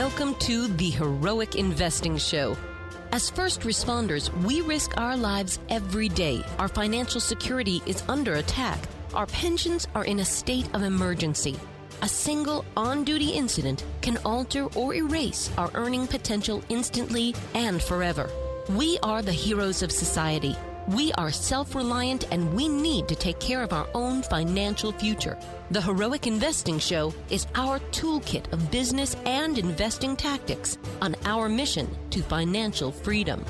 Welcome to the Heroic Investing Show. As first responders, we risk our lives every day. Our financial security is under attack. Our pensions are in a state of emergency. A single on-duty incident can alter or erase our earning potential instantly and forever. We are the heroes of society. We are self-reliant and we need to take care of our own financial future. The Heroic Investing Show is our toolkit of business and investing tactics on our mission to financial freedom.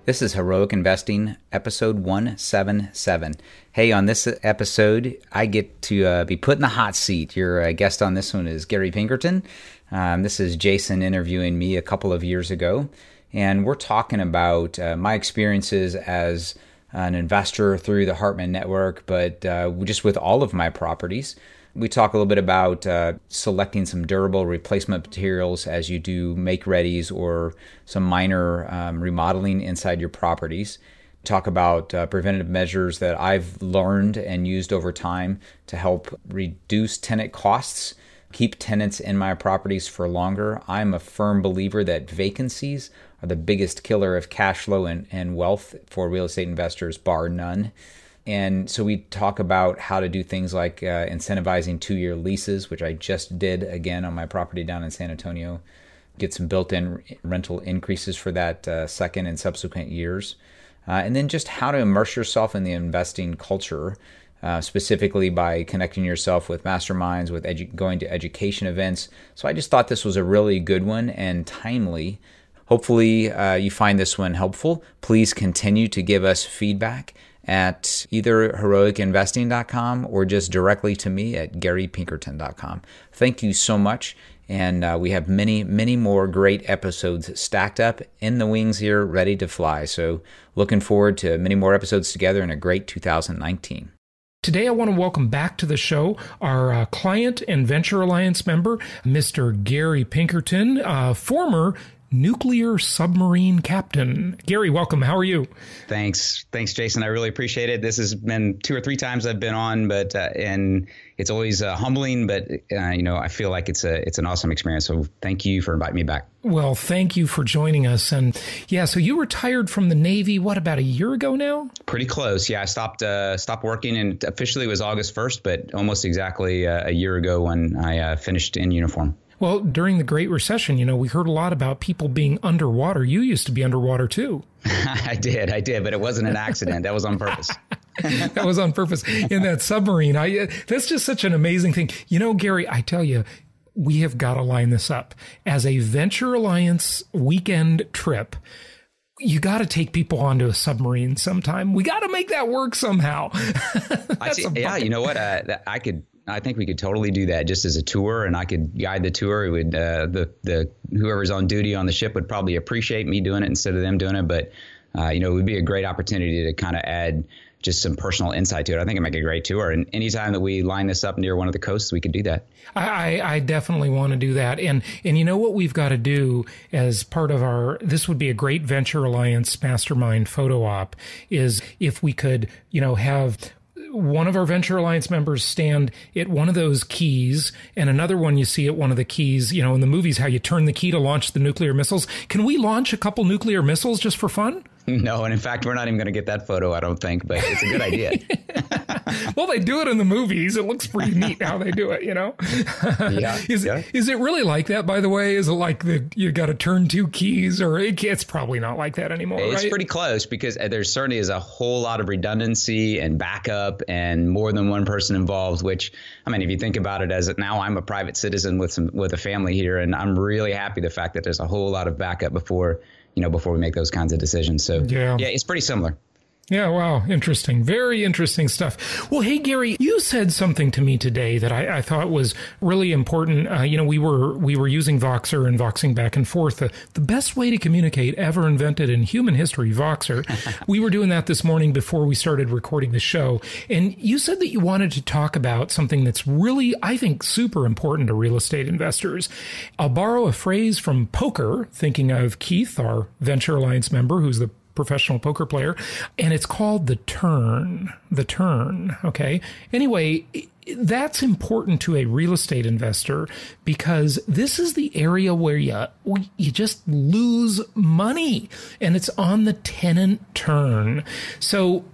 This is Heroic Investing, episode 177. Hey, on this episode, I get to be put in the hot seat. Your guest on this one is Gary Pinkerton. This is Jason interviewing me a couple of years ago. And we're talking about my experiences as an investor through the Hartman network, but just with all of my properties. We talk a little bit about selecting some durable replacement materials as you do make-readies or some minor remodeling inside your properties. Talk about preventative measures that I've learned and used over time to help reduce tenant costs, keep tenants in my properties for longer. I'm a firm believer that vacancies are the biggest killer of cash flow and wealth for real estate investors, bar none. And so we talk about how to do things like incentivizing 2-year leases, which I just did again on my property down in San Antonio. Get some built-in rental increases for that second and subsequent years. And then just how to immerse yourself in the investing culture, specifically by connecting yourself with masterminds, with going to education events. So I just thought this was a really good one and timely. Hopefully you find this one helpful. Please continue to give us feedback at either heroicinvesting.com or just directly to me at garypinkerton.com. Thank you so much. And we have many, many more great episodes stacked up in the wings here, ready to fly. So looking forward to many more episodes together in a great 2019. Today, I want to welcome back to the show our client and Venture Alliance member, Mr. Gary Pinkerton, former nuclear submarine captain. Gary, welcome. How are you? Thanks, Jason. I really appreciate it. This has been 2 or 3 times I've been on, but and it's always humbling. But I feel like it's an awesome experience. So thank you for inviting me back. Well, thank you for joining us. And yeah, so you retired from the Navy, what, about a year ago now? Pretty close. Yeah, I stopped working, and officially it was August 1st, but almost exactly a year ago when I finished in uniform. Well, during the Great Recession, we heard a lot about people being underwater. You used to be underwater, too. I did, but it wasn't an accident. That was on purpose. That was on purpose in that submarine. That's just such an amazing thing. Gary, I tell you, we have got to line this up. As a Venture Alliance weekend trip, you got to take people onto a submarine sometime. We got to make that work somehow. You know what? I think we could totally do that just as a tour, and I could guide the tour. It would the whoever's on duty on the ship would probably appreciate me doing it instead of them doing it. But it would be a great opportunity to kind of add just some personal insight to it. I think it'd make a great tour. And anytime that we line this up near one of the coasts, we could do that. I definitely want to do that. And you know what we've got to do as part of this would be a great Venture Alliance Mastermind photo op, is if we could, have one of our Venture Alliance members stand at one of those keys, and another one you see at one of the keys, in the movies, how you turn the key to launch the nuclear missiles. Can we launch a couple nuclear missiles just for fun? No, and in fact, we're not even going to get that photo, I don't think, but it's a good idea. Well, they do it in the movies. It looks pretty neat how they do it, Yeah. Is it really like that, by the way? Is it like you got to turn 2 keys, or it's probably not like that anymore, It's right? pretty close, because there certainly is a whole lot of redundancy and backup and more than one person involved, which, if you think about it as now I'm a private citizen with a family here, and I'm really happy the fact that there's a whole lot of backup before we make those kinds of decisions. So yeah, it's pretty similar. Yeah, wow. Interesting. Very interesting stuff. Well, hey, Gary, you said something to me today that I thought was really important. We were using Voxer and Voxing back and forth. The best way to communicate ever invented in human history, Voxer. We were doing that this morning before we started recording the show. And you said that you wanted to talk about something that's really, I think, super important to real estate investors. I'll borrow a phrase from poker, thinking of Keith, our Venture Alliance member, who's the professional poker player, and it's called the turn. Okay. Anyway, that's important to a real estate investor because this is the area where you just lose money, and it's on the tenant turn. So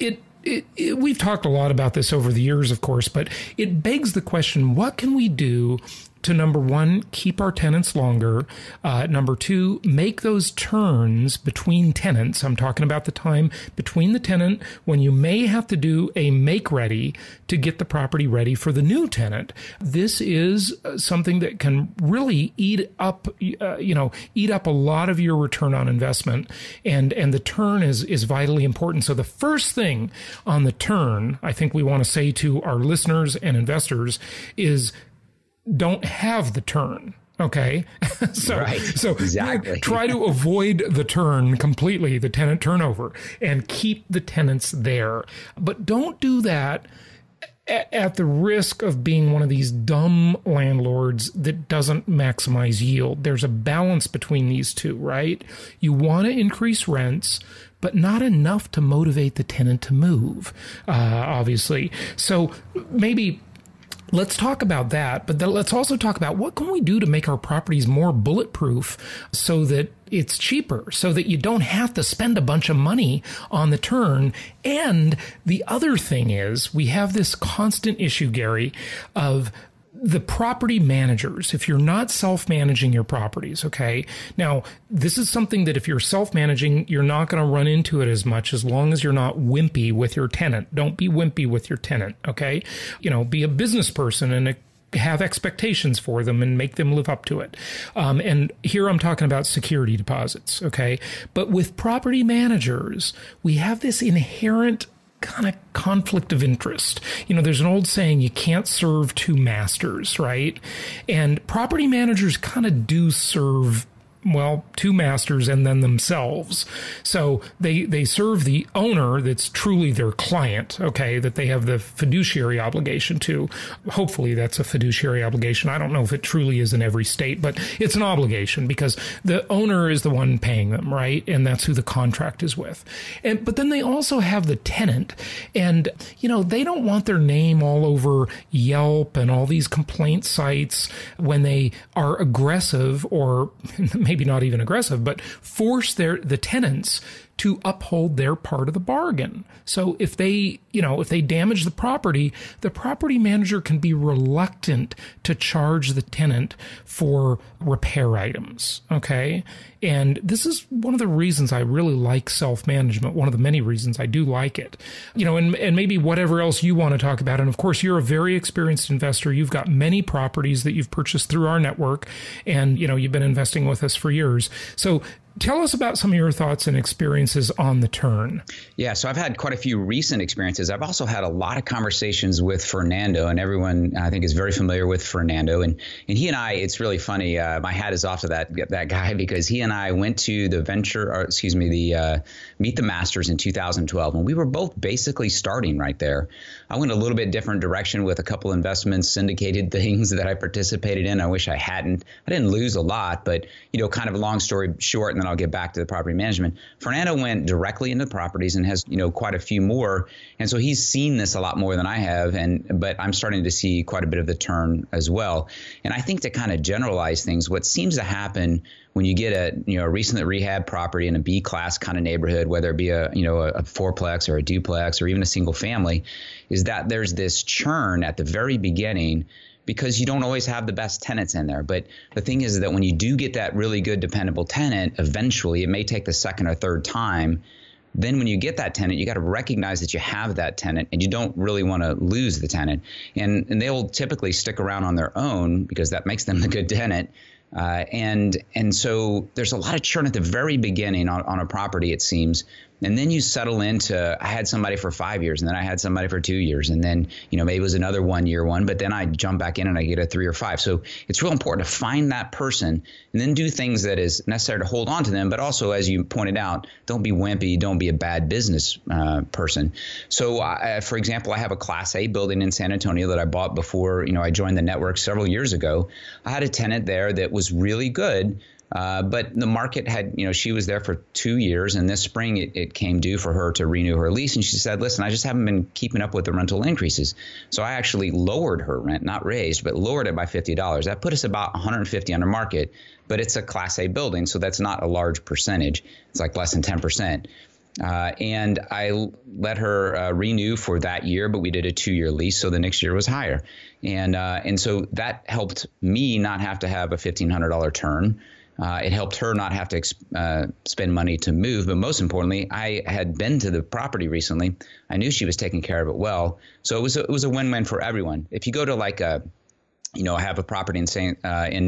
we've talked a lot about this over the years, of course, but it begs the question, what can we do to, number one, keep our tenants longer, number two, make those turns between tenants. I'm talking about the time between the tenant when you may have to do a make ready to get the property ready for the new tenant. This is something that can really eat up a lot of your return on investment, and the turn is vitally important. So the first thing on the turn, I think we want to say to our listeners and investors is, don't have the turn. Okay. So exactly. Try to avoid the turn completely, the tenant turnover, and keep the tenants there. But don't do that at the risk of being one of these dumb landlords that doesn't maximize yield. There's a balance between these two, right? You want to increase rents, but not enough to motivate the tenant to move, obviously. So maybe let's talk about that, but then let's also talk about what can we do to make our properties more bulletproof so that it's cheaper, so that you don't have to spend a bunch of money on the turn. And the other thing is, we have this constant issue, Gary, of the property managers. If you're not self-managing your properties, okay? Now, this is something that if you're self-managing, you're not going to run into it as much as long as you're not wimpy with your tenant. Don't be wimpy with your tenant, okay? Be a business person and have expectations for them and make them live up to it. And here I'm talking about security deposits, okay? But with property managers, we have this inherent kind of conflict of interest. There's an old saying, you can't serve two masters, right? And property managers kind of do serve, well, two masters and then themselves. So they serve the owner that's truly their client, okay, that they have the fiduciary obligation to. Hopefully that's a fiduciary obligation. I don't know if it truly is in every state, but it's an obligation because the owner is the one paying them, right? And that's who the contract is with. But then they also have the tenant, and, they don't want their name all over Yelp and all these complaint sites when they are aggressive, or maybe not even aggressive, but force the tenants to uphold their part of the bargain. So if they damage the property manager can be reluctant to charge the tenant for repair items, okay? And this is one of the reasons I really like self-management, one of the many reasons I do like it. And maybe whatever else you want to talk about. And of course, you're a very experienced investor. You've got many properties that you've purchased through our network, and, you've been investing with us for years. So tell us about some of your thoughts and experiences on the turn. Yeah, so I've had quite a few recent experiences. I've also had a lot of conversations with Fernando, and everyone I think is very familiar with Fernando. And he and I, it's really funny. My hat is off to that guy, because he and I went to the Meet the Masters in 2012, and we were both basically starting right there. I went a little bit different direction with a couple investments, syndicated things that I participated in. I wish I hadn't. I didn't lose a lot, but kind of a long story short, and then I'll get back to the property management. Fernando went directly into the properties and has, quite a few more. And so he's seen this a lot more than I have. But I'm starting to see quite a bit of the turn as well. And I think to kind of generalize things, what seems to happen when you get a recently rehab property in a B class kind of neighborhood, whether it be a fourplex or a duplex or even a single family, is that there's this churn at the very beginning, because you don't always have the best tenants in there. But the thing is that when you do get that really good, dependable tenant, eventually it may take the second or third time. Then when you get that tenant, you got to recognize that you have that tenant, and you don't really want to lose the tenant. And they'll typically stick around on their own because that makes them the good tenant. And so there's a lot of churn at the very beginning on a property, it seems. And then you settle into, I had somebody for 5 years, and then I had somebody for 2 years, and then, maybe it was another 1 year one, but then I jump back in and I get a 3 or 5. So it's real important to find that person and then do things that is necessary to hold on to them. But also, as you pointed out, don't be wimpy. Don't be a bad business person. So, for example, I have a Class A building in San Antonio that I bought before, I joined the network several years ago. I had a tenant there that was really good. But the market had, she was there for 2 years, and this spring it came due for her to renew her lease. And she said, listen, I just haven't been keeping up with the rental increases. So I actually lowered her rent, not raised, but lowered it by $50. That put us about $150 under market, but it's a Class A building, so that's not a large percentage. It's like less than 10%. And I let her renew for that year, but we did a 2-year lease, so the next year was higher. And so that helped me not have to have a $1,500 turn. It helped her not have to spend money to move. But most importantly, I had been to the property recently. I knew she was taking care of it well. So it was a win-win for everyone. If you go to like I have a property in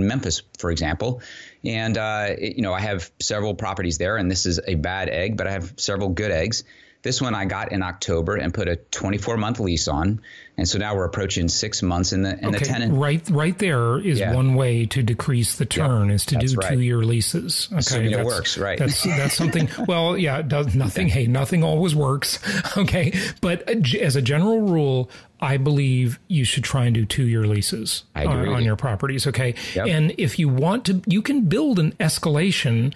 Memphis, for example, and I have several properties there, and this is a bad egg, but I have several good eggs. This one I got in October and put a 24-month lease on, and so now we're approaching 6 months. The tenant right there is one way to decrease the turn is to do 2-year leases. Okay, assuming it works, right? That's something. Well, yeah, it does nothing. Hey, nothing always works. Okay, but as a general rule, I believe you should try and do 2-year leases on your properties. Okay, and if you want to, you can build an escalation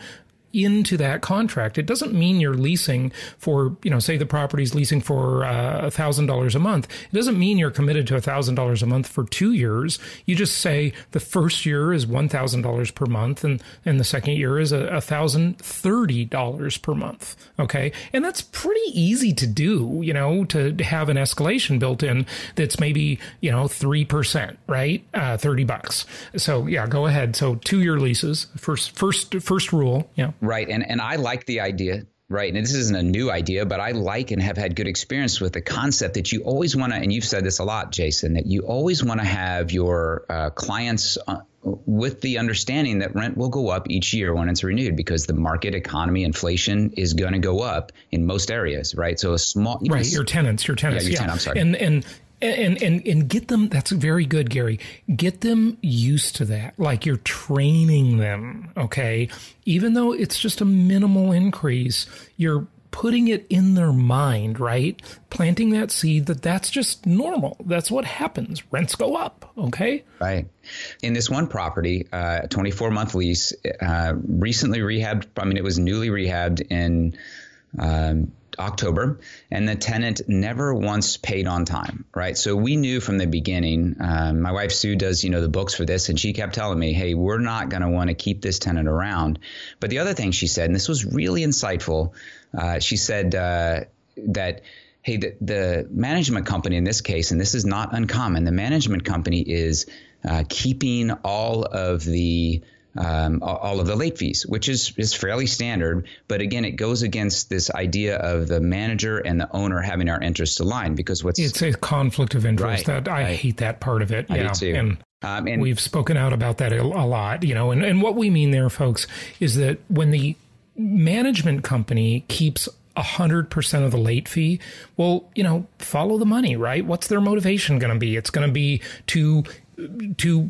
into that contract. It doesn't mean you're leasing for, say the property's leasing for $1,000 a month. It doesn't mean you're committed to $1,000 a month for 2 years. You just say the first year is $1,000 per month, and the second year is $1,030 per month. Okay, and that's pretty easy to do. To have an escalation built in that's maybe 3%, right? $30. So yeah, go ahead. So 2-year leases, first rule. Yeah. Right. And I like the idea. Right. And this isn't a new idea, but I like and have had good experience with the concept that you always want to, and you've said this a lot, Jason, that you always want to have your clients with the understanding that rent will go up each year when it's renewed, because the market, economy, inflation is going to go up in most areas. Right. So your tenants. Yeah, tenant, I'm sorry. And get them. That's very good, Gary. Get them used to that. Like you're training them. Okay. Even though it's just a minimal increase, you're putting it in their mind, right? Planting that seed that's just normal. That's what happens. Rents go up. Okay. Right. In this one property, 24-month lease, recently rehabbed. I mean, it was newly rehabbed in, October, and the tenant never once paid on time, right? So we knew from the beginning, my wife Sue does, the books for this, and she kept telling me, hey, we're not going to want to keep this tenant around. But the other thing she said, and this was really insightful, she said that, hey, the management company in this case, and this is not uncommon, the management company is keeping all of the late fees, which is fairly standard. But again, it goes against this idea of the manager and the owner having our interests aligned, because it's a conflict of interest. Right, I hate that part of it. I do too. And we've spoken out about that a lot, and what we mean there, folks, is that when the management company keeps 100% of the late fee, well, follow the money, right? What's their motivation going to be? It's going to be to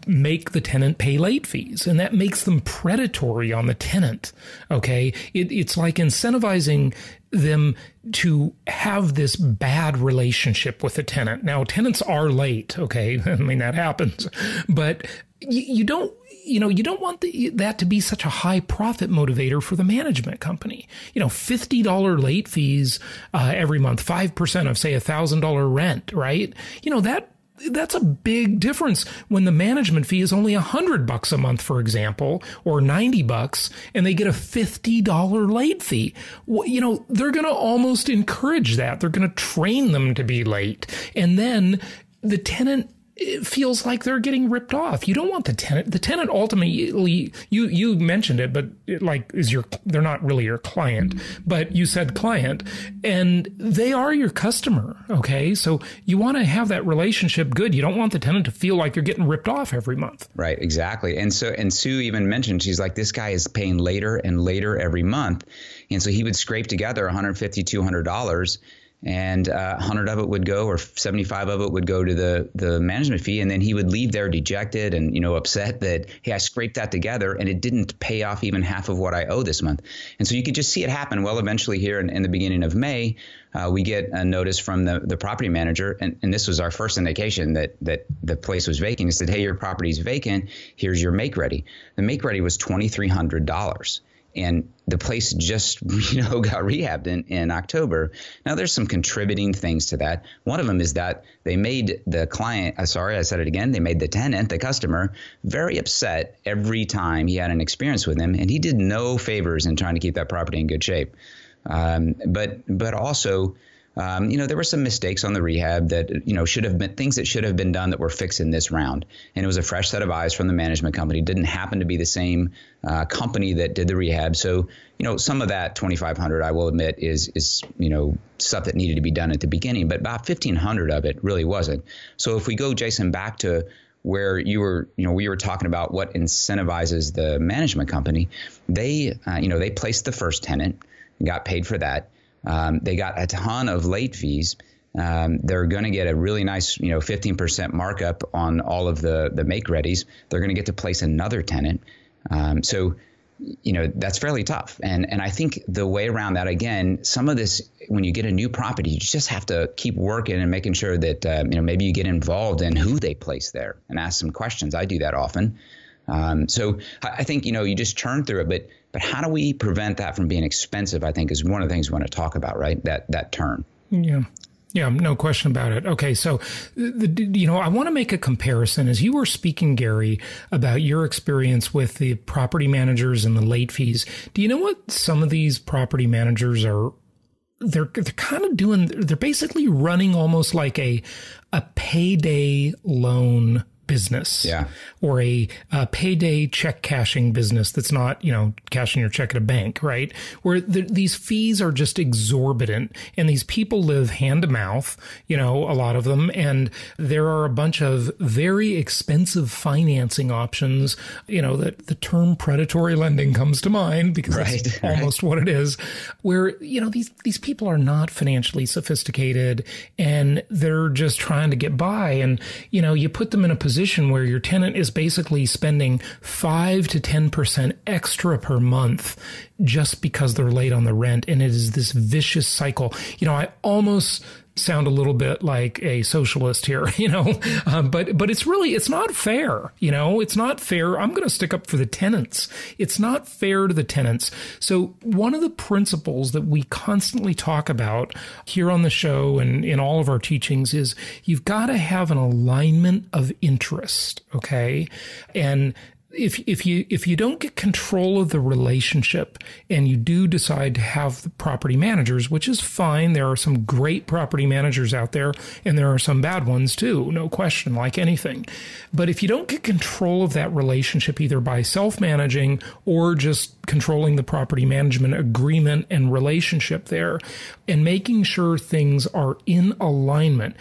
make the tenant pay late fees, and that makes them predatory on the tenant. Okay. It's like incentivizing them to have this bad relationship with the tenant. Now, tenants are late. Okay. I mean, that happens, but you don't want that to be such a high profit motivator for the management company. $50 late fees every month, 5% of, say, $1,000 rent, right? That's a big difference when the management fee is only $100 a month, for example, or $90, and they get a $50 late fee. Well, they're going to almost encourage that. They're going to train them to be late. And then the tenant feels like they're getting ripped off. You don't want the tenant. The tenant ultimately, you mentioned it, but they're not really your client, but you said client, and they are your customer. Okay, so you want to have that relationship good. You don't want the tenant to feel like they're getting ripped off every month. Right, exactly. And Sue even mentioned, she's like, this guy is paying later and later every month, and so he would scrape together $150, $200. and 100 of it would go, or 75 of it would go to the management fee. And then he would leave there dejected and, upset that, hey, I scraped that together and it didn't pay off even half of what I owe this month. And so you could just see it happen. Well, eventually here in the beginning of May, we get a notice from the property manager. And this was our first indication that the place was vacant. He said, hey, your property's vacant. Here's your make ready. The make ready was $2,300. And the place just, got rehabbed in October. Now, there's some contributing things to that. One of them is that they made the client, they made the tenant, the customer, very upset every time he had an experience with him. And he did no favors in trying to keep that property in good shape. But also, there were some mistakes on the rehab that, should have been things that should have been done that were fixed in this round. And it was a fresh set of eyes from the management company. It didn't happen to be the same company that did the rehab. So, some of that $2,500, I will admit, is stuff that needed to be done at the beginning. But about $1,500 of it really wasn't. So if we go, Jason, back to where we were talking about what incentivizes the management company, they placed the first tenant and got paid for that. They got a ton of late fees. They're going to get a really nice, 15% markup on all of the make readies. They're going to get to place another tenant. So that's fairly tough. And I think the way around that, again, some of this, when you get a new property, you just have to keep working and making sure that, maybe you get involved in who they place there and ask some questions. I do that often. So I think, you just churn through it, but how do we prevent that from being expensive, I think, is one of the things we want to talk about, right? That turn. Yeah. Yeah, no question about it. Okay, so, I want to make a comparison. As you were speaking, Gary, about your experience with the property managers and the late fees, do you know what some of these property managers are? They're kind of doing, they're basically running almost like a payday loan business, or a payday check cashing business that's not, cashing your check at a bank, right? Where these fees are just exorbitant, and these people live hand to mouth, a lot of them, and there are a bunch of very expensive financing options, that the term predatory lending comes to mind because that's almost what it is, where, these people are not financially sophisticated and they're just trying to get by, and, you put them in a position where your tenant is basically spending 5 to 10% extra per month just because they're late on the rent. And it is this vicious cycle. I almost sound a little bit like a socialist here, but it's not fair. It's not fair. I'm going to stick up for the tenants. It's not fair to the tenants. So one of the principles that we constantly talk about here on the show and in all of our teachings is you've got to have an alignment of interest. Okay. And if you don't get control of the relationship and you do decide to have the property managers, which is fine, there are some great property managers out there and there are some bad ones too, no question, like anything. But if you don't get control of that relationship, either by self-managing or just controlling the property management agreement and relationship there and making sure things are in alignment,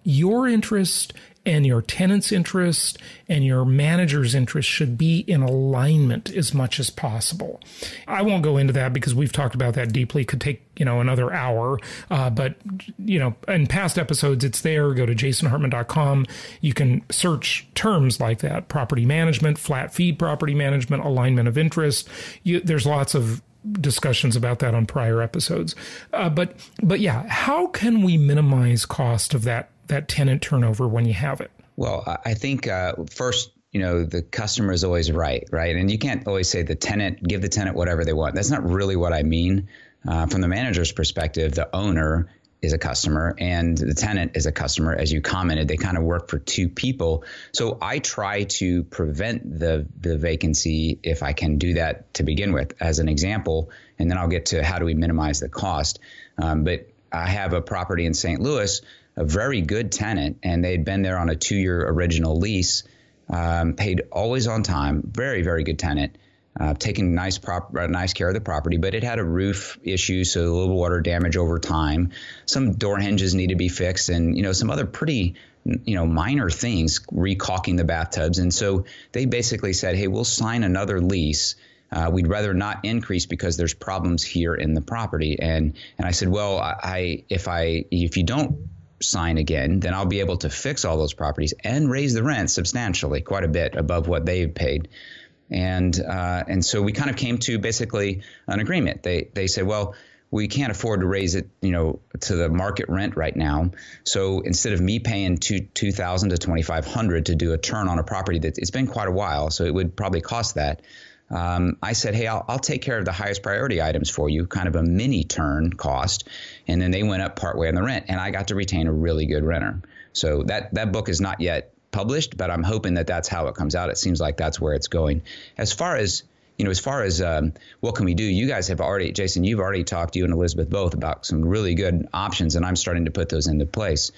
your interest and your tenant's interest and your manager's interest should be in alignment as much as possible. I won't go into that because we've talked about that deeply. It could take, another hour. But, in past episodes, it's there. Go to jasonhartman.com. You can search terms like that: property management, flat fee property management, alignment of interest. There's lots of discussions about that on prior episodes. But yeah, how can we minimize cost of that tenant turnover when you have it? Well, I think first, the customer is always right? And you can't always say give the tenant whatever they want. That's not really what I mean. From the manager's perspective, the owner is a customer and the tenant is a customer. As you commented, they kind of work for two people. So I try to prevent the vacancy if I can do that to begin with, as an example, and then I'll get to how do we minimize the cost. But I have a property in St. Louis, a very good tenant, and they'd been there on a 2-year original lease, paid always on time, very, very good tenant, taking nice care of the property, but it had a roof issue, so a little water damage over time. Some door hinges need to be fixed, and some other pretty minor things, recaulking the bathtubs. And so they basically said, hey, we'll sign another lease we'd rather not increase because there's problems here in the property. And I said, well, if you don't sign again, then I'll be able to fix all those properties and raise the rent substantially, quite a bit above what they've paid. And so we kind of came to basically an agreement. They said, well, we can't afford to raise it, to the market rent right now. So instead of me paying $2,000 to $2,500 to do a turn on a property that it's been quite a while, so it would probably cost that. I said, hey, I'll take care of the highest priority items for you, kind of a mini turn cost. And then they went up partway on the rent, and I got to retain a really good renter. So that book is not yet published, but I'm hoping that that's how it comes out. It seems like that's where it's going. As far as what can we do? You guys have already, Jason, you've already talked, you and Elizabeth both, about some really good options, and I'm starting to put those into place.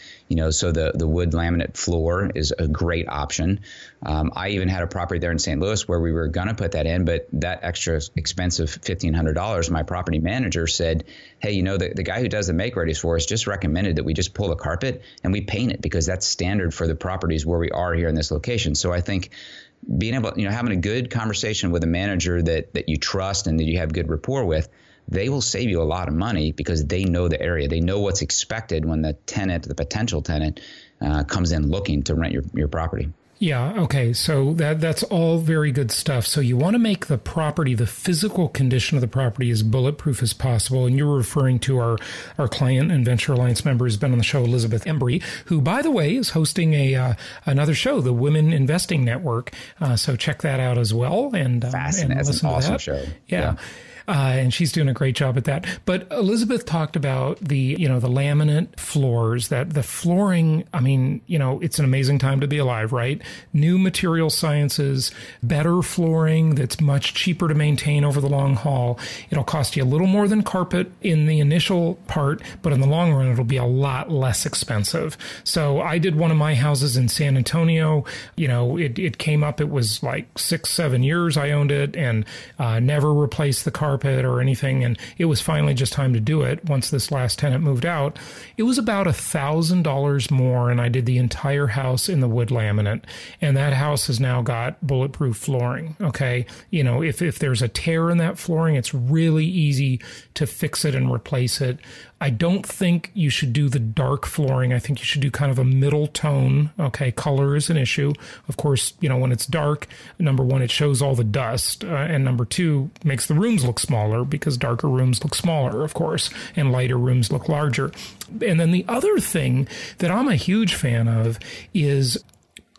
So the wood laminate floor is a great option. I even had a property there in St. Louis where we were going to put that in, but that extra expensive $1,500, my property manager said, hey, the guy who does the make-readies for us just recommended that we just pull the carpet and we paint it because that's standard for the properties where we are here in this location. So I think being able, having a good conversation with a manager that you trust and that you have good rapport with, they will save you a lot of money because they know the area. They know what's expected when the potential tenant comes in looking to rent your property. Yeah. Okay. So that's all very good stuff. So you want to make the property, the physical condition of the property, as bulletproof as possible. And you're referring to our client and Venture Alliance member who's been on the show, Elizabeth Embry, who, by the way, is hosting another show, the Women Investing Network. So check that out as well. And fascinating. That's an awesome show. Yeah. And she's doing a great job at that. But Elizabeth talked about the laminate floors, that the flooring, it's an amazing time to be alive, right? New material sciences, better flooring that's much cheaper to maintain over the long haul. It'll cost you a little more than carpet in the initial part, but in the long run, it'll be a lot less expensive. So I did one of my houses in San Antonio. It came up, it was like 6-7 years I owned it and never replaced the carpet or anything, and it was finally just time to do it once this last tenant moved out. It was about $1,000 more, and I did the entire house in the wood laminate, and that house has now got bulletproof flooring. Okay, if there's a tear in that flooring, it's really easy to fix it and replace it. I don't think you should do the dark flooring. I think you should do kind of a middle tone. Okay, color is an issue. Of course, when it's dark, number one, it shows all the dust. And number two, makes the rooms look smaller because darker rooms look smaller, of course, and lighter rooms look larger. And then the other thing that I'm a huge fan of is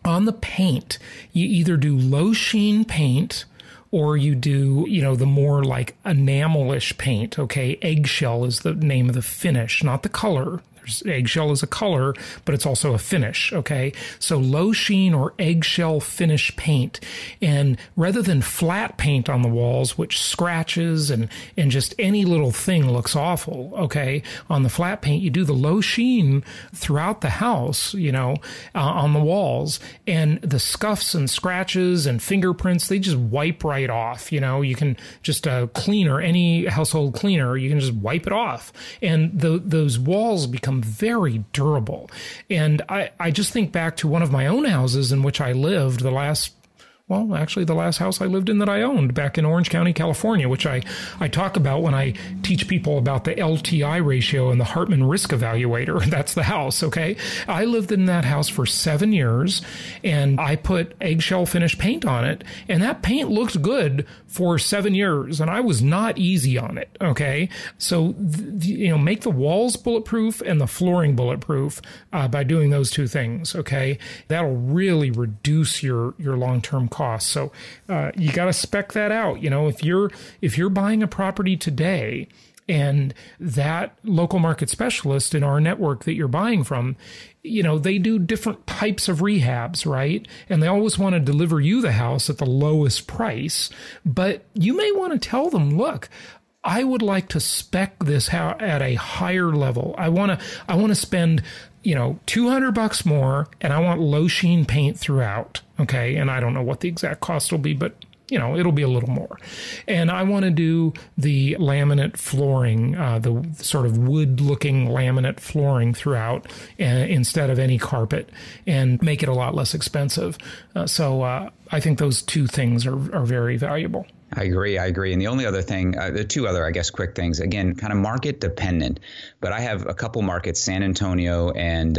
on the paint, you either do low sheen paint or you do, the more like enamelish paint, okay? Eggshell is the name of the finish, not the color. Eggshell is a color, but it's also a finish, okay? So low sheen or eggshell finish paint. And rather than flat paint on the walls, which scratches and just any little thing looks awful, okay? On the flat paint, you do the low sheen throughout the house, on the walls. And the scuffs and scratches and fingerprints, they just wipe right off, You can just cleaner, any household cleaner, you can just wipe it off. And those walls become very durable. And I just think back to one of my own houses in which I lived the last house I lived in that I owned back in Orange County, California, which I talk about when I teach people about the LTI ratio and the Hartman risk evaluator. That's the house, okay? I lived in that house for 7 years, and I put eggshell finish paint on it, and that paint looked good for 7 years, and I was not easy on it, okay? So, make the walls bulletproof and the flooring bulletproof by doing those two things, okay? That'll really reduce your long-term costs. So you got to spec that out. If you're buying a property today and that local market specialist in our network that you're buying from, they do different types of rehabs, right? And they always want to deliver you the house at the lowest price. But you may want to tell them, look, I would like to spec this house at a higher level. I want to spend $200 more, and I want low sheen paint throughout. Okay. And I don't know what the exact cost will be, but it'll be a little more. And I want to do the laminate flooring, the sort of wood looking laminate flooring throughout instead of any carpet, and make it a lot less expensive. So I think those two things are very valuable. I agree. And the only other thing, the two other, I guess, quick things, again, kind of market dependent, but I have a couple markets, San Antonio and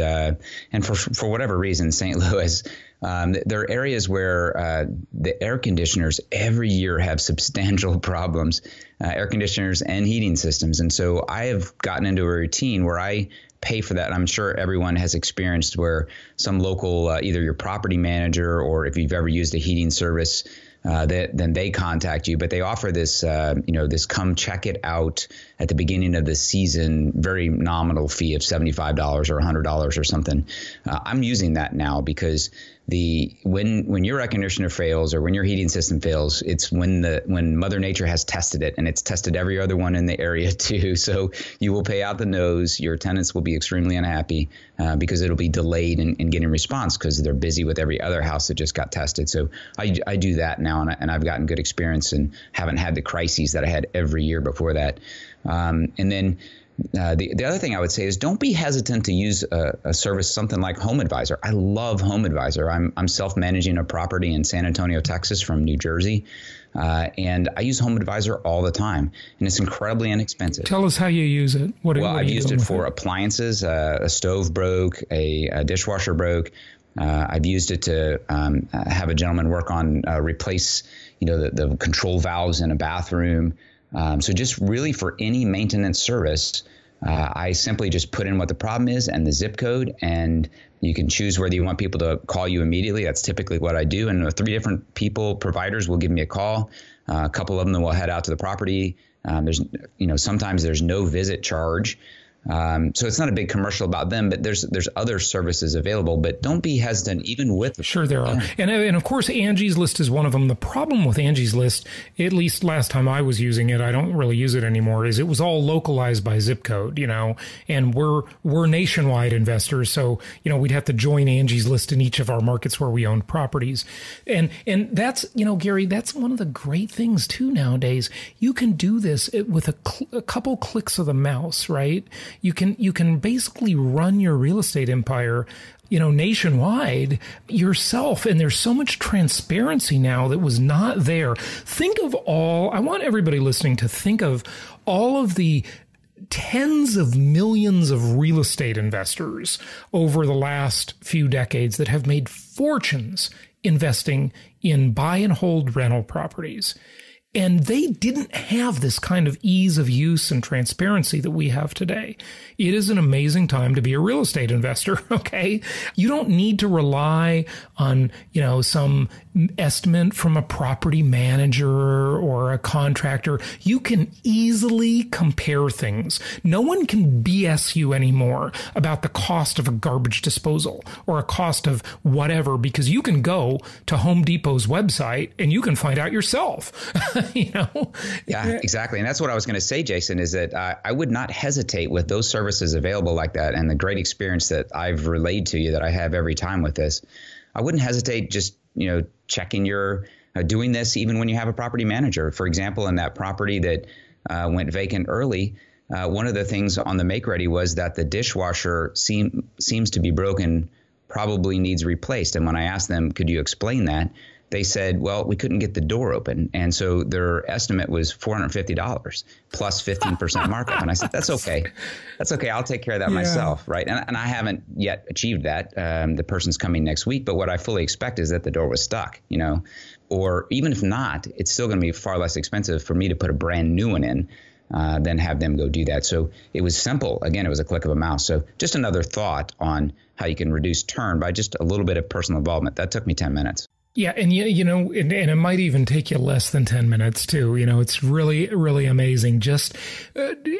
for whatever reason, St. Louis. There are areas where the air conditioners every year have substantial problems, air conditioners and heating systems. And so I have gotten into a routine where I pay for that. And I'm sure everyone has experienced where some local, either your property manager or if you've ever used a heating service, then they contact you, but they offer this, this come check it out at the beginning of the season, very nominal fee of $75 or $100 or something. I'm using that now because when your air conditioner fails or when your heating system fails, it's when Mother Nature has tested it, and it's tested every other one in the area too. So you will pay out the nose. Your tenants will be extremely unhappy because it'll be delayed in getting response because they're busy with every other house that just got tested. So I do that now, and I've gotten good experience and haven't had the crises that I had every year before that. And then the other thing I would say is don't be hesitant to use a service, something like Home Advisor. I love Home Advisor. I'm self-managing a property in San Antonio, Texas from New Jersey. And I use Home Advisor all the time, and it's incredibly inexpensive. Tell us how you use it. I've used it for appliances. A stove broke, a dishwasher broke. I've used it to have a gentleman work on replace, the control valves in a bathroom. So just really for any maintenance service, I simply just put in what the problem is and the zip code, and you can choose whether you want people to call you immediately. That's typically what I do. And 3 different providers will give me a call. A couple of them will head out to the property. Sometimes there's no visit charge. So it's not a big commercial about them, but there's other services available, but don't be hesitant even with. Sure there are. And of course, Angie's List is one of them. The problem with Angie's List, at least last time I was using it, I don't really use it anymore, is it was all localized by zip code, and we're nationwide investors. So, we'd have to join Angie's List in each of our markets where we own properties. And that's, Gary, that's one of the great things too nowadays. You can do this with a couple clicks of the mouse, right? You can basically run your real estate empire, nationwide yourself. And there's so much transparency now that was not there. I want everybody listening to think of all of the tens of millions of real estate investors over the last few decades that have made fortunes investing in buy and hold rental properties. And they didn't have this kind of ease of use and transparency that we have today. It is an amazing time to be a real estate investor, okay? You don't need to rely on, some estimate from a property manager or a contractor. You can easily compare things. No one can BS you anymore about the cost of a garbage disposal or a cost of whatever, because you can go to Home Depot's website and you can find out yourself. Yeah, exactly. And that's what I was going to say, Jason, is that I would not hesitate with those services available like that and the great experience that I've relayed to you that I have every time with this. I wouldn't hesitate just, checking doing this even when you have a property manager. For example, in that property that went vacant early, one of the things on the make ready was that the dishwasher seems to be broken, probably needs replaced. And when I asked them, could you explain that? They said, well, we couldn't get the door open. And so their estimate was $450 plus 15% markup. And I said, that's okay. That's okay. I'll take care of that myself. Right. And I haven't yet achieved that. The person's coming next week. But what I fully expect is that the door was stuck, or even if not, it's still going to be far less expensive for me to put a brand new one in than have them go do that. So it was simple. Again, it was a click of a mouse. So just another thought on how you can reduce turn by just a little bit of personal involvement. That took me 10 minutes. Yeah. And, and it might even take you less than 10 minutes too. It's really, really amazing. Just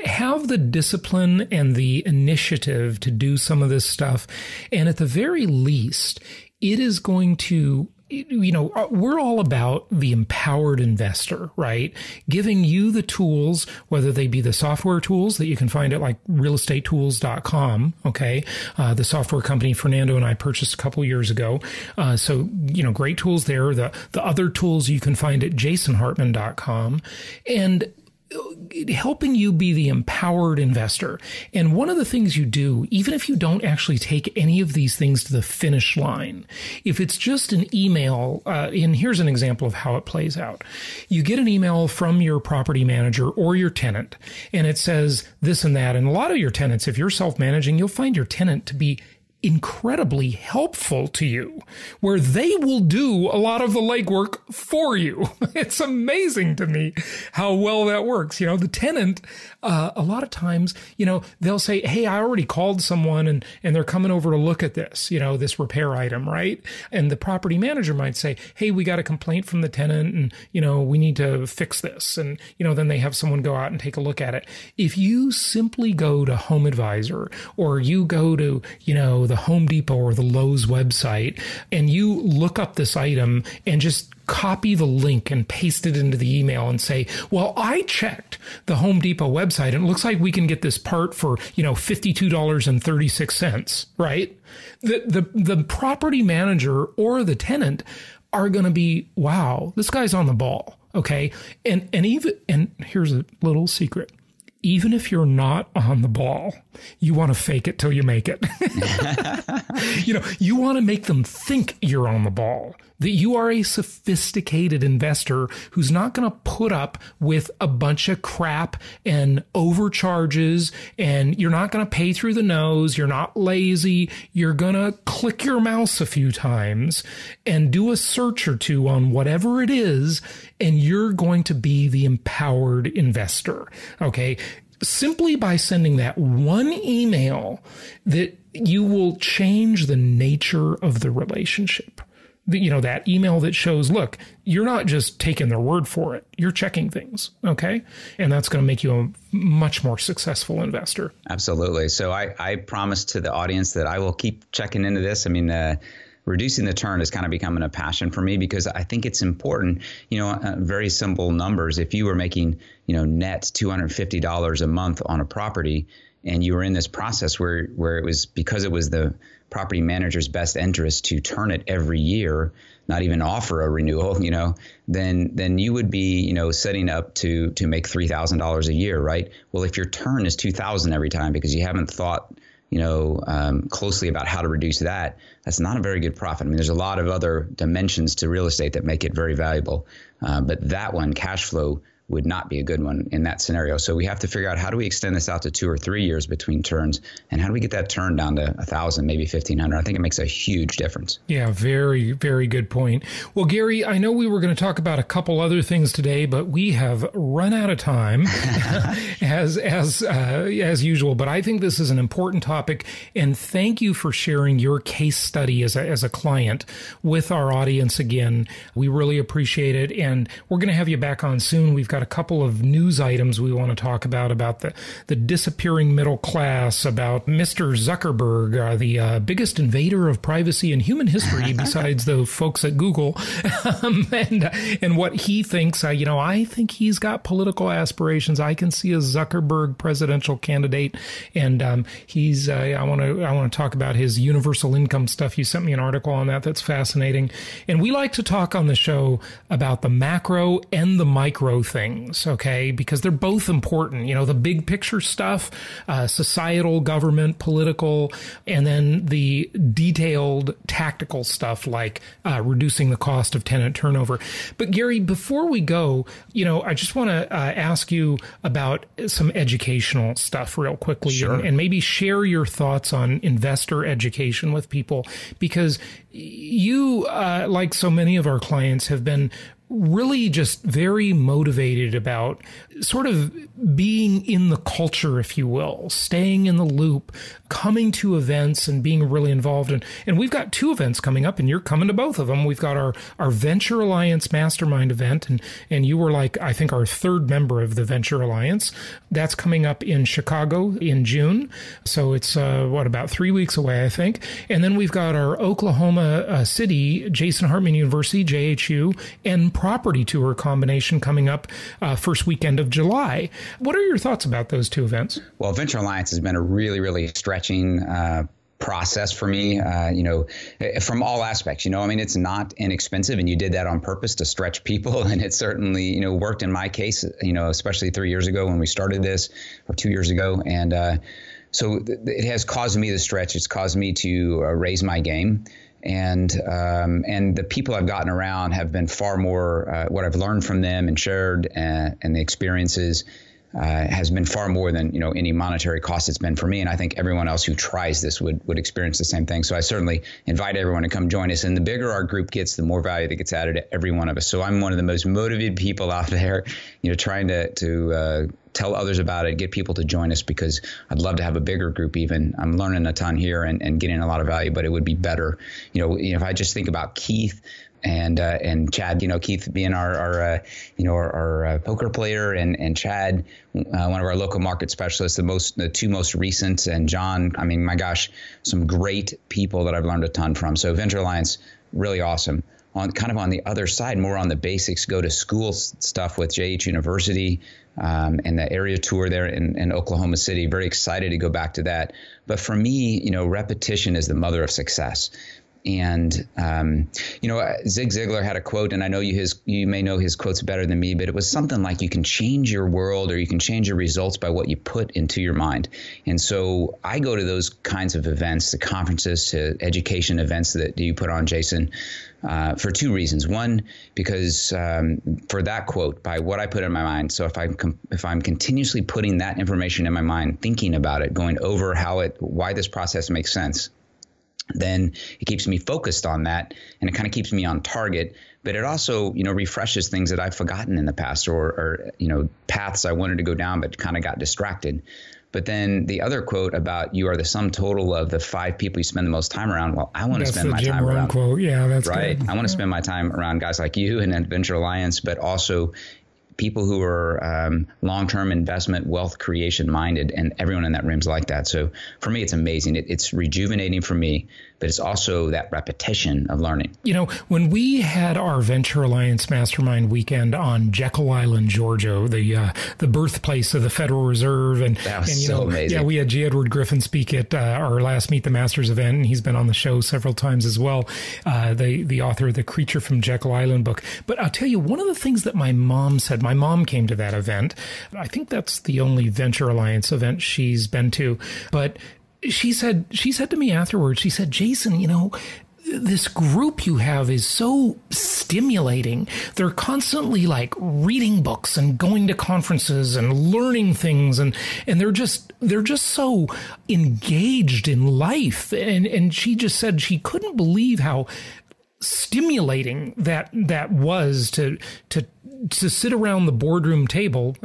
have the discipline and the initiative to do some of this stuff. And at the very least, it is going to, we're all about the empowered investor, right? Giving you the tools, whether they be the software tools that you can find at like realestatetools.com. Okay. The software company Fernando and I purchased a couple years ago. So, great tools there. The other tools you can find at jasonhartman.com. And helping you be the empowered investor. And one of the things you do, even if you don't actually take any of these things to the finish line, if it's just an email, and here's an example of how it plays out. You get an email from your property manager or your tenant, and it says this and that. And a lot of your tenants, if you're self-managing, you'll find your tenant to be incredibly helpful to you, where they will do a lot of the legwork for you. It's amazing to me how well that works. You know, the tenant, a lot of times, you know, they'll say, hey, I already called someone and they're coming over to look at this, you know, this repair item, right? And the property manager might say, hey, we got a complaint from the tenant and, you know, we need to fix this. And, you know, then they have someone go out and take a look at it. If you simply go to Home Advisor or you go to, you know, the Home Depot or the Lowe's website and you look up this item and just copy the link and paste it into the email and say, well, I checked the Home Depot website and it looks like we can get this part for, you know, $52.36, right? The property manager or the tenant are going to be, wow, this guy's on the ball. Okay. And here's a little secret. Even if you're not on the ball, you want to fake it till you make it. You know, you want to make them think you're on the ball, that you are a sophisticated investor who's not going to put up with a bunch of crap and overcharges, and you're not going to pay through the nose. You're not lazy. You're going to click your mouse a few times and do a search or two on whatever it is, and you're going to be the empowered investor. Okay. Simply by sending that one email, that you will change the nature of the relationship. You know, that email that shows, look, you're not just taking their word for it. You're checking things. Okay. And that's going to make you a much more successful investor. Absolutely. So I promise to the audience that I will keep checking into this. I mean, reducing the turn is kind of becoming a passion for me because I think it's important, you know, very simple numbers. If you were making, you know, net $250 a month on a property and you were in this process where it was because it was the property manager's best interest to turn it every year, not even offer a renewal, you know, then you would be, you know, setting up to make $3,000 a year, right? Well, if your turn is $2,000 every time because you haven't thought, you know, closely about how to reduce that, that's not a very good profit. I mean, there's a lot of other dimensions to real estate that make it very valuable. But that one, cash flow, would not be a good one in that scenario. So we have to figure out how do we extend this out to 2 or 3 years between turns, and how do we get that turn down to 1,000, maybe 1,500? I think it makes a huge difference. Yeah, very, very good point. Well, Gary, I know we were going to talk about a couple other things today, but we have run out of time as usual. But I think this is an important topic, and thank you for sharing your case study as a client with our audience again. We really appreciate it, and we're going to have you back on soon. We've got a couple of news items we want to talk about the disappearing middle class, about Mr. Zuckerberg, the biggest invader of privacy in human history besides the folks at Google, and what he thinks. You know, I think he's got political aspirations. I can see a Zuckerberg presidential candidate, and he's. I want to talk about his universal income stuff. You sent me an article on that. That's fascinating, and we like to talk on the show about the macro and the micro things, okay? Because they're both important. You know, the big picture stuff, societal, government, political, and then the detailed tactical stuff like reducing the cost of tenant turnover. But Gary, before we go, you know, I just want to ask you about some educational stuff real quickly. Sure. And maybe share your thoughts on investor education with people, because you, like so many of our clients, have been really just very motivated about sort of being in the culture, if you will, staying in the loop, coming to events and being really involved. And we've got 2 events coming up, and you're coming to both of them. We've got our Venture Alliance Mastermind event, and you were like, I think, our 3rd member of the Venture Alliance. That's coming up in Chicago in June. So it's, about 3 weeks away, I think. And then we've got our Oklahoma City, Jason Hartman University, JHU, and property tour combination coming up first weekend of July. What are your thoughts about those 2 events? Well, Venture Alliance has been a really, really stretching process for me, from all aspects. I mean, it's not inexpensive, and you did that on purpose to stretch people. And it certainly, worked in my case, especially 3 years ago when we started this, or 2 years ago. And so it has caused me to stretch. It's caused me to raise my game. And the people I've gotten around have been far more, what I've learned from them and shared and the experiences has been far more than, any monetary cost it's been for me. And I think everyone else who tries this would experience the same thing. So I certainly invite everyone to come join us. And the bigger our group gets, the more value that gets added to every one of us. So I'm one of the most motivated people out there, trying to tell others about it, get people to join us, because I'd love to have a bigger group even. I'm learning a ton here and getting a lot of value, but it would be better. If I just think about Keith and Chad, Keith being our poker player, and Chad, one of our local market specialists, the two most recent, and John, I mean, my gosh, some great people that I've learned a ton from. So Venture Alliance, really awesome. On the other side, more on the basics, go to school stuff with JHU University and the area tour there in Oklahoma City. Very excited to go back to that. But for me, repetition is the mother of success. And, Zig Ziglar had a quote, and I know you may know his quotes better than me, but it was something like, you can change your world, or you can change your results by what you put into your mind. And so I go to those kinds of events, the conferences, to education events that you put on, Jason, for two reasons. One, because for that quote, by what I put in my mind. So if I'm continuously putting that information in my mind, thinking about it, going over why this process makes sense, then it keeps me focused on that, and it kind of keeps me on target. But it also, refreshes things that I've forgotten in the past, or paths I wanted to go down but kind of got distracted. But then the other quote about, you are the sum total of the 5 people you spend the most time around. Well, I want to spend my time around. Quote. Yeah, that's right. Good. I want to spend my time around guys like you and Venture Alliance, but also people who are long-term investment, wealth creation minded, and everyone in that room is like that. So for me, it's amazing. It's rejuvenating for me, but it's also that repetition of learning. When we had our Venture Alliance Mastermind weekend on Jekyll Island, Georgia, the birthplace of the Federal Reserve, that was so amazing. Yeah, we had G. Edward Griffin speak at our last Meet the Masters event, and he's been on the show several times as well. The author of the Creature from Jekyll Island book. But I'll tell you, one of the things that my mom said. My mom came to that event. I think that's the only Venture Alliance event she's been to. But she said to me afterwards, she said, Jason, this group you have is so stimulating. They're constantly like reading books and going to conferences and learning things, and they're just so engaged in life. And she just said she couldn't believe how stimulating that was to sit around the boardroom table,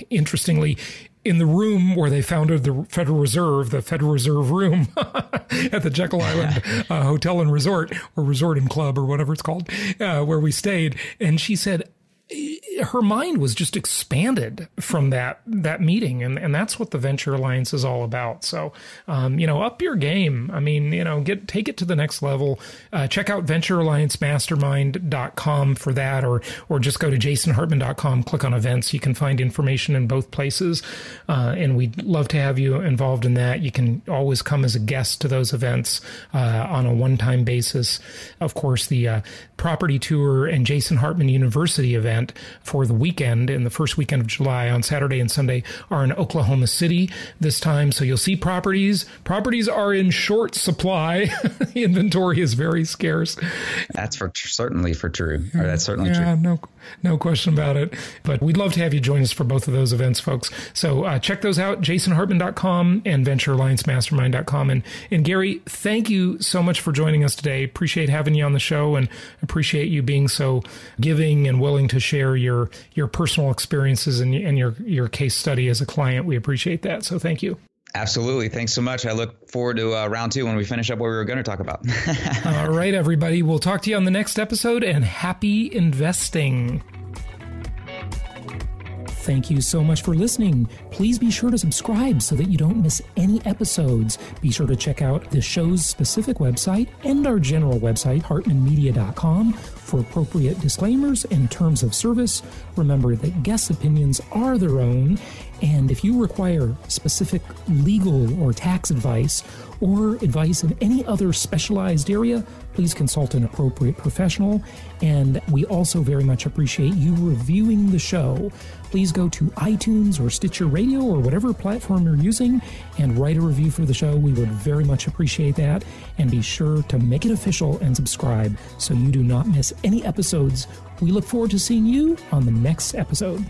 interestingly, in the room where they founded the Federal Reserve room at the Jekyll Island Hotel and Resort, or Resort and Club, or whatever it's called, where we stayed. And she said her mind was just expanded from that meeting. And that's what the Venture Alliance is all about. So, up your game. I mean, take it to the next level. Check out venturealliancemastermind.com for that, or just go to jasonhartman.com, click on events. You can find information in both places. And we'd love to have you involved in that. You can always come as a guest to those events, on a one-time basis. Of course, the property tour and Jason Hartman University event for the weekend, in the first weekend of July, on Saturday and Sunday, are in Oklahoma City this time. So you'll see properties. Properties are in short supply. Inventory is very scarce. That's certainly true. No question about it. But we'd love to have you join us for both of those events, folks. So check those out, jasonhartman.com and venturealliancemastermind.com. And Gary, thank you so much for joining us today. Appreciate having you on the show, and appreciate you being so giving and willing to share your personal experiences and your case study as a client. We appreciate that. So thank you. Absolutely. Thanks so much. I look forward to round 2 when we finish up what we were going to talk about. All right, everybody. We'll talk to you on the next episode, and happy investing. Thank you so much for listening. Please be sure to subscribe so that you don't miss any episodes. Be sure to check out the show's specific website and our general website, hartmanmedia.com, for appropriate disclaimers and terms of service. Remember that guest opinions are their own, And if you require specific legal or tax advice or advice in any other specialized area, please consult an appropriate professional. And we also very much appreciate you reviewing the show. Please go to iTunes or Stitcher Radio or whatever platform you're using and write a review for the show. We would very much appreciate that. And be sure to make it official and subscribe so you do not miss any episodes. We look forward to seeing you on the next episode.